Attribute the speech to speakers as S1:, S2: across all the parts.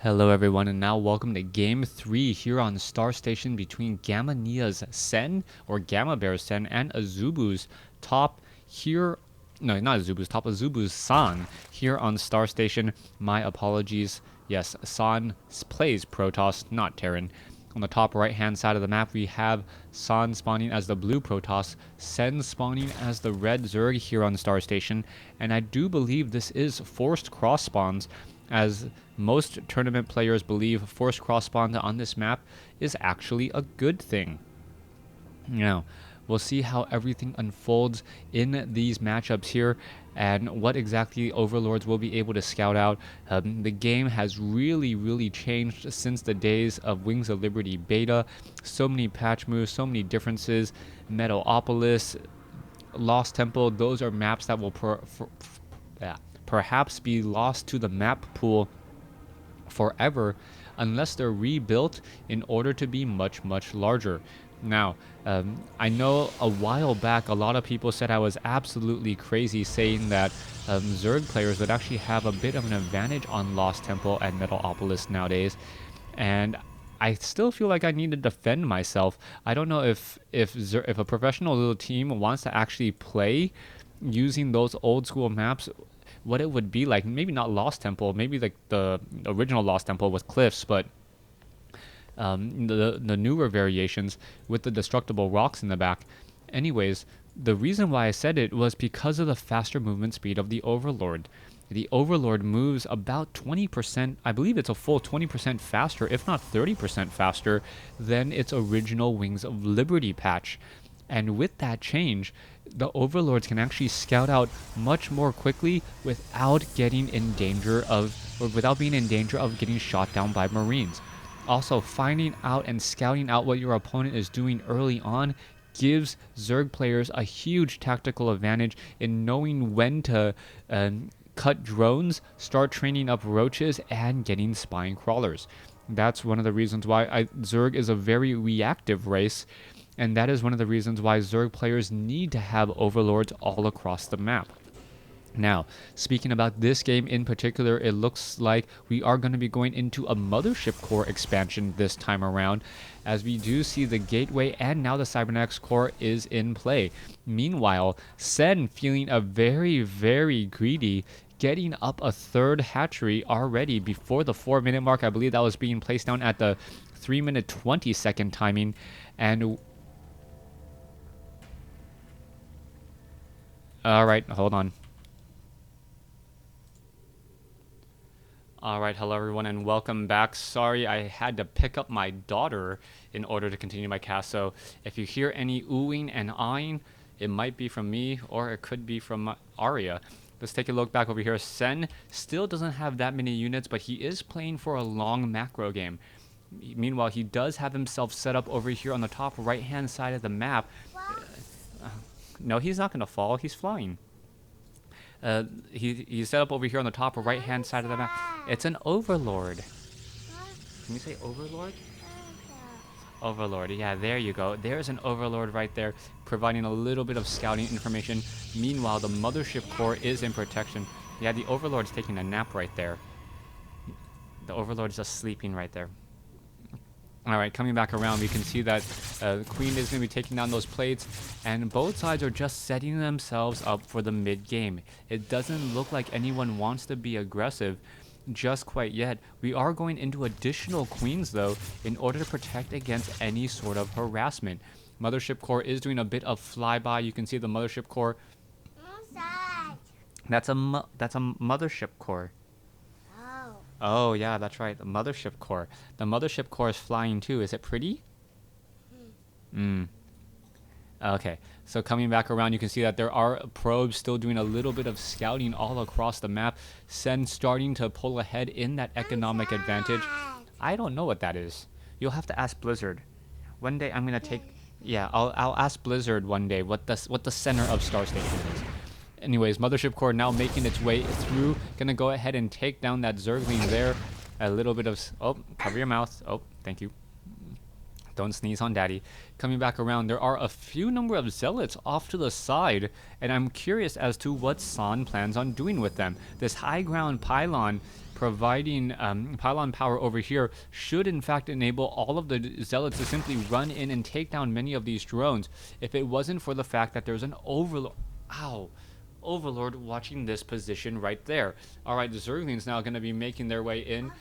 S1: Hello everyone, and now welcome to Game 3 here on Star Station between Gamania's Sen, or Gamma Bear's Sen, and Azubu's top here. No, not Azubu's top, Azubu's San here on Star Station. My apologies. Yes, San plays Protoss, not Terran. On the top right hand side of the map, we have San spawning as the blue Protoss, Sen spawning as the red Zerg here on Star Station, and I do believe this is forced cross spawns, as most tournament players believe forced cross spawn on this map is actually a good thing. Now, we'll see how everything unfolds in these matchups here and what exactly Overlords will be able to scout out. The game has really changed since the days of Wings of Liberty beta. So many patch moves, so many differences. Metalopolis, Lost Temple, those are maps that will perhaps be lost to the map pool forever unless they're rebuilt in order to be much larger. Now, I know a while back a lot of people said I was absolutely crazy saying that Zerg players would actually have a bit of an advantage on Lost Temple and Metalopolis nowadays, and I still feel like I need to defend myself. I don't know if a professional little team wants to actually play using those old school maps, what it would be like. Maybe not Lost Temple, maybe like the original Lost Temple with cliffs, but the newer variations with the destructible rocks in the back. Anyways, the reason why I said it was because of the faster movement speed of the Overlord. The Overlord moves about 20%, I believe it's a full 20% faster, if not 30% faster, than its original Wings of Liberty patch. And with that change, the Overlords can actually scout out much more quickly without getting in danger of, or without being in danger of getting shot down by Marines. Also, finding out and scouting out what your opponent is doing early on gives Zerg players a huge tactical advantage in knowing when to cut drones, start training up roaches, and getting spine crawlers. That's one of the reasons why Zerg is a very reactive race, and that is one of the reasons why Zerg players need to have Overlords all across the map. Now, speaking about this game in particular, it looks like we are going to be going into a Mothership Core expansion this time around, as we do see the Gateway and now the Cybernetics Core is in play. Meanwhile, Sen, feeling a very greedy, getting up a third hatchery already before the 4-minute mark. I believe that was being placed down at the 3-minute 20-second timing, and alright, hold on. Alright, hello everyone and welcome back. Sorry, I had to pick up my daughter in order to continue my cast, so if you hear any oohing and eyeing, it might be from me or it could be from Arya. Let's take a look back over here. Sen still doesn't have that many units, but he is playing for a long macro game. Meanwhile, he does have himself set up over here on the top right hand side of the map. No, he's not going to fall, he's flying. He's set up over here on the top right hand side of the map. It's an Overlord. Can you say Overlord? Overlord, yeah, there you go. There's an Overlord right there, providing a little bit of scouting information. Meanwhile, the Mothership Core is in protection. Yeah, the Overlord's taking a nap right there. The Overlord's just sleeping right there. Alright, coming back around, we can see that Queen is going to be taking down those plates, and both sides are just setting themselves up for the mid-game. It doesn't look like anyone wants to be aggressive just quite yet. We are going into additional Queens, though, in order to protect against any sort of harassment. Mothership Core is doing a bit of flyby. You can see the Mothership Core. That's a Mothership Core. Oh, yeah, that's right. The Mothership Core. The Mothership Core is flying too. Is it pretty? Okay, so coming back around, you can see that there are probes still doing a little bit of scouting all across the map. Sen starting to pull ahead in that economic advantage. I don't know what that is. You'll have to ask Blizzard. One day I'm going to take... Yeah, I'll ask Blizzard one day what the center of Star Station is. Anyways, Mothership Core now making its way through. Gonna go ahead and take down that Zergling there. A little bit of... Oh, cover your mouth. Oh, thank you. Don't sneeze on daddy. Coming back around, there are a few number of Zealots off to the side, and I'm curious as to what San plans on doing with them. This high ground pylon providing pylon power over here should in fact enable all of the zealots to simply run in and take down many of these drones. If it wasn't for the fact that there's an overlord, overlord watching this position right there. All right, the Zerglings now going to be making their way in.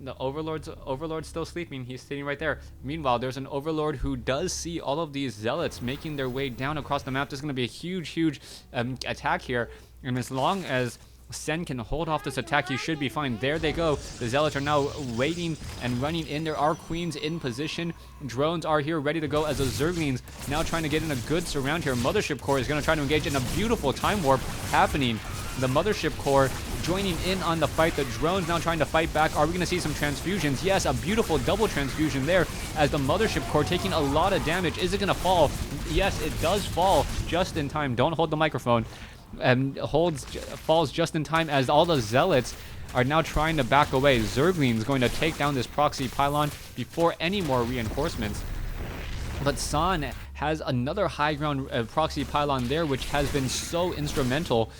S1: The overlord's still sleeping. He's sitting right there. Meanwhile, there's an overlord who does see all of these zealots making their way down across the map. There's going to be a huge attack here, and as long as Sen can hold off this attack, he should be fine. There they go. The zealots are now waiting and running in. There are queens in position. Drones are here ready to go as the Zerglings now trying to get in a good surround here. Mothership Core is going to try to engage in a beautiful time warp happening. The Mothership Core joining in on the fight. The drones now trying to fight back. Are we going to see some transfusions? Yes, a beautiful double transfusion there as the Mothership Core taking a lot of damage. Is it going to fall? Yes, it does fall just in time. Don't hold the microphone. And falls just in time as all the zealots are now trying to back away. Zergling's going to take down this proxy pylon before any more reinforcements. But San has another high ground proxy pylon there, which has been so instrumental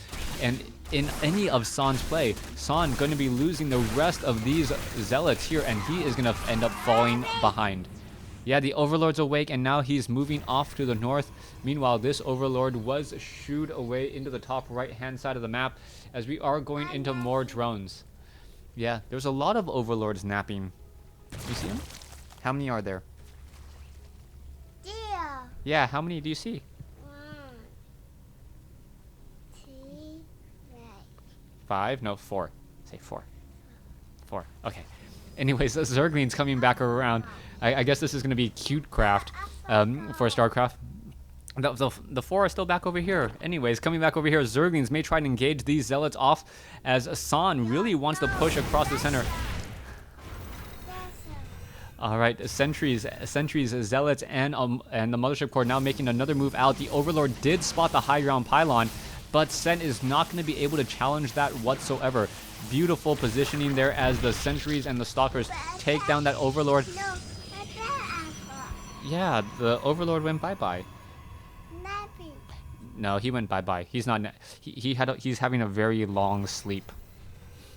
S1: and in any of San's play. San going to be losing the rest of these zealots here, and he is going to end up falling behind. Yeah, the Overlord's awake, and now he's moving off to the north. Meanwhile, this Overlord was shooed away into the top right-hand side of the map as we are going into more drones. Yeah, there's a lot of Overlords napping. You see them? How many are there? Yeah, how many do you see?
S2: 1, 2,
S1: 5? No, 4. Say 4. 4. Okay. Anyways, the Zergling's coming back around. I guess this is going to be cute craft for StarCraft. The 4 are still back over here. Anyways, coming back over here, Zerglings may try to engage these zealots off as San really wants to push across the center. All right, sentries, zealots, and the Mothership Core now making another move out. The Overlord did spot the high ground pylon, but Sen is not going to be able to challenge that whatsoever. Beautiful positioning there as the sentries and the stalkers take down that Overlord. Yeah, the Overlord went bye-bye. No, he went bye-bye. He's not. He's having a very long sleep.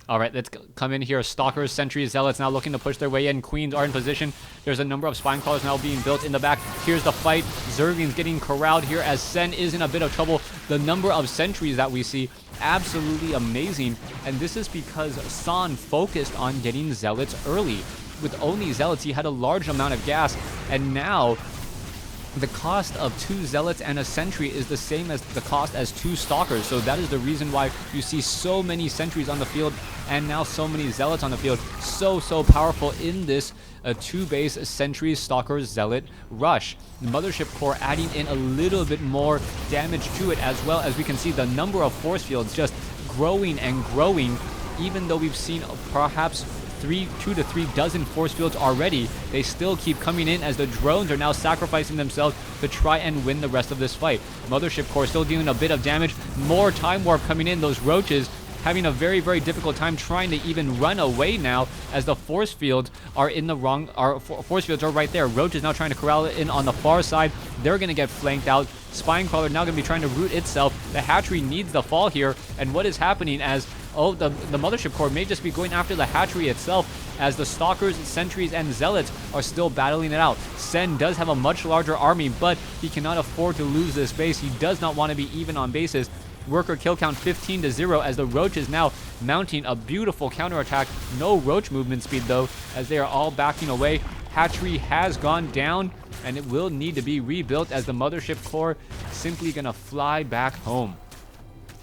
S1: All right, let's come in here. Stalkers, sentries, zealots now looking to push their way in. Queens are in position. There's a number of spine crawlers now being built in the back. Here's the fight. Zergling's getting corralled here as Sen is in a bit of trouble. The number of sentries that we see, absolutely amazing. And this is because San focused on getting zealots early. With only zealots, he had a large amount of gas. And now the cost of 2 zealots and a sentry is the same as the cost as 2 stalkers. So that is the reason why you see so many sentries on the field and now so many zealots on the field. So powerful in this 2-base sentry stalker zealot rush. The Mothership Core adding in a little bit more damage to it, as well as we can see the number of force fields just growing and growing. Even though we've seen perhaps 2 to 3 dozen force fields already, they still keep coming in as the drones are now sacrificing themselves to try and win the rest of this fight. Mothership Core still dealing a bit of damage. More time warp coming in. Those roaches having a very difficult time trying to even run away now as the force fields are in the wrong. Force fields are right there. Roach is now trying to corral it in on the far side. They're going to get flanked out. Spine Crawler now going to be trying to root itself. The hatchery needs the fall here. And what is happening as the Mothership Core may just be going after the hatchery itself as the stalkers, sentries, and zealots are still battling it out. Sen does have a much larger army, but he cannot afford to lose this base. He does not want to be even on bases. Worker kill count 15-0 as the Roach is now mounting a beautiful counterattack. No Roach movement speed though, as they are all backing away. Hatchery has gone down, and it will need to be rebuilt as the Mothership Core simply gonna fly back home.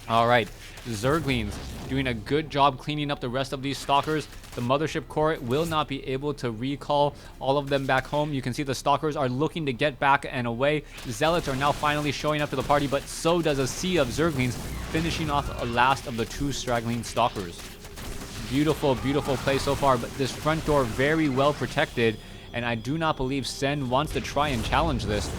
S1: All right, Zerglings doing a good job cleaning up the rest of these stalkers. The Mothership Core will not be able to recall all of them back home. You can see the stalkers are looking to get back and away. Zealots are now finally showing up to the party, but so does a sea of Zerglings, finishing off a last of the 2 straggling stalkers. Beautiful play so far, but this front door very well protected, and I do not believe Sen wants to try and challenge this.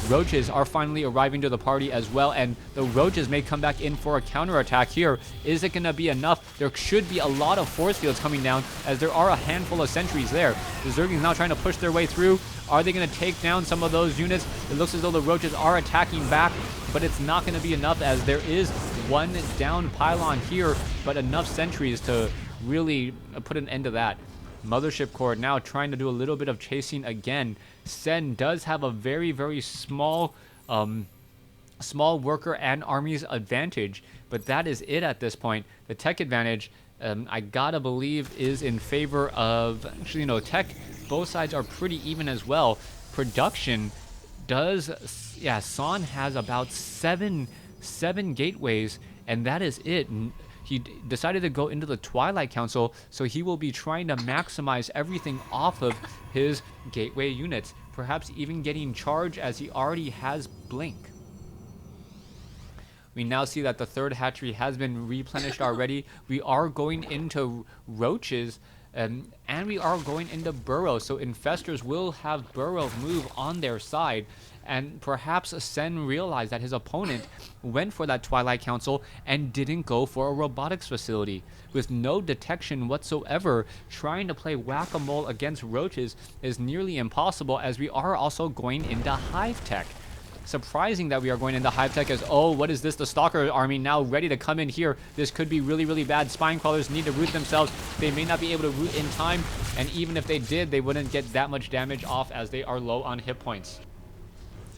S1: Roaches are finally arriving to the party as well, and the Roaches may come back in for a counterattack here. Is it going to be enough? There should be a lot of force fields coming down, as there are a handful of sentries there. The Zerglings now trying to push their way through. Are they going to take down some of those units? It looks as though the Roaches are attacking back, but it's not going to be enough as there is one down pylon here, but enough sentries to really put an end to that. Mothership Core now trying to do a little bit of chasing again. Sen does have a very, very small worker and armies advantage, but that is it at this point. The tech advantage, I gotta believe, is in favor of, actually, no, tech, both sides are pretty even as well. Production does, yeah, San has about seven gateways, and that is it. He decided to go into the Twilight Council, so he will be trying to maximize everything off of his gateway units, perhaps even getting charge as he already has Blink. We now see that the third hatchery has been replenished already. We are going into roaches, and we are going into burrows, so infestors will have burrow move on their side. And perhaps Sen realized that his opponent went for that Twilight Council and didn't go for a robotics facility. With no detection whatsoever, trying to play whack-a-mole against roaches is nearly impossible, as we are also going into hive tech. Surprising that we are going into hive tech, as, oh, what is this? The Stalker army now ready to come in here. This could be really, really bad. Spine crawlers need to root themselves. They may not be able to root in time, and even if they did, they wouldn't get that much damage off, as they are low on hit points.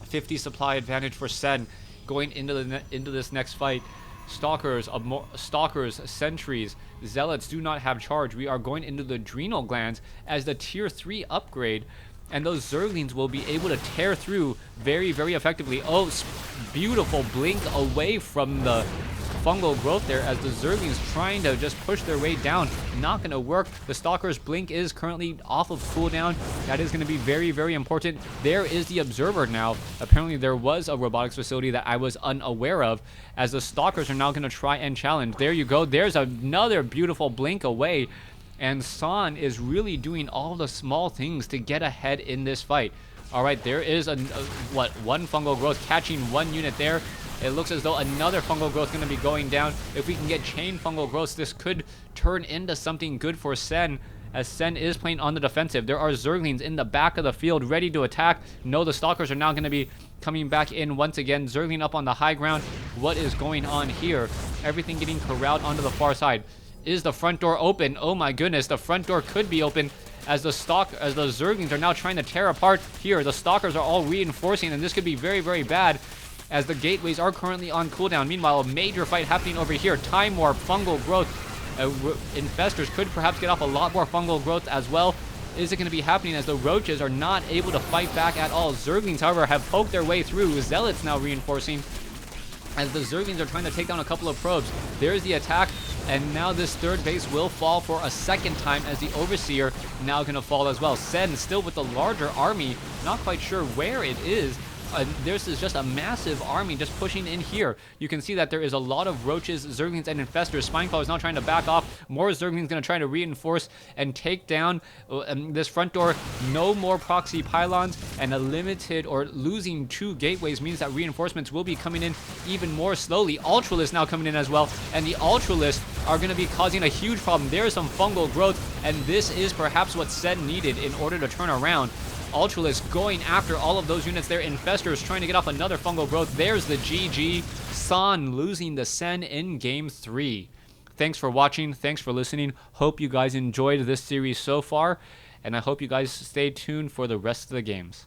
S1: 50 supply advantage for Sen going into this next fight. Stalkers, sentries, zealots do not have charge. We are going into the adrenal glands as the tier 3 upgrade, and those Zerglings will be able to tear through very, very effectively. Oh, beautiful blink away from the fungal growth there, as the Zerglings trying to just push their way down. Not going to work. The Stalker's blink is currently off of cooldown. That is going to be very, very important. There is the Observer now. Apparently there was a robotics facility that I was unaware of, as the Stalkers are now going to try and challenge. There you go. There's another beautiful blink away, and San is really doing all the small things to get ahead in this fight. All right, there is one fungal growth catching one unit there. It looks as though another fungal growth is going to be going down. If we can get chain fungal growths, this could turn into something good for Sen, as Sen is playing on the defensive. There are Zerglings in the back of the field ready to attack. No, the Stalkers are now going to be coming back in once again. Zergling up on the high ground. What is going on here? Everything getting corralled onto the far side. Is the front door open? Oh my goodness, the front door could be open, as the Zerglings are now trying to tear apart here. The Stalkers are all reinforcing, and this could be very, very bad, as the gateways are currently on cooldown. Meanwhile, a major fight happening over here. Time Warp, fungal growth. Infestors could perhaps get off a lot more fungal growth as well. Is it going to be happening, as the roaches are not able to fight back at all? Zerglings, however, have poked their way through. Zealots now reinforcing, as the Zerglings are trying to take down a couple of probes. There's the attack, and now this third base will fall for a second time, as the Overseer now going to fall as well. Sen still with the larger army, not quite sure where it is. This is just a massive army just pushing in here. You can see that there is a lot of roaches, Zerglings, and infestors. Spineclaw is now trying to back off. More Zerglings going to try to reinforce and take down this front door. No more proxy pylons, and a limited or losing 2 gateways means that reinforcements will be coming in even more slowly. Ultralists now coming in as well, and the Ultralists are going to be causing a huge problem. There's some fungal growth, and this is perhaps what Sen needed in order to turn around. Ultralists going after all of those units there. Infestors trying to get off another fungal growth. There's the GG. San losing the Sen in Game 3. Thanks for watching. Thanks for listening. Hope you guys enjoyed this series so far, and I hope you guys stay tuned for the rest of the games.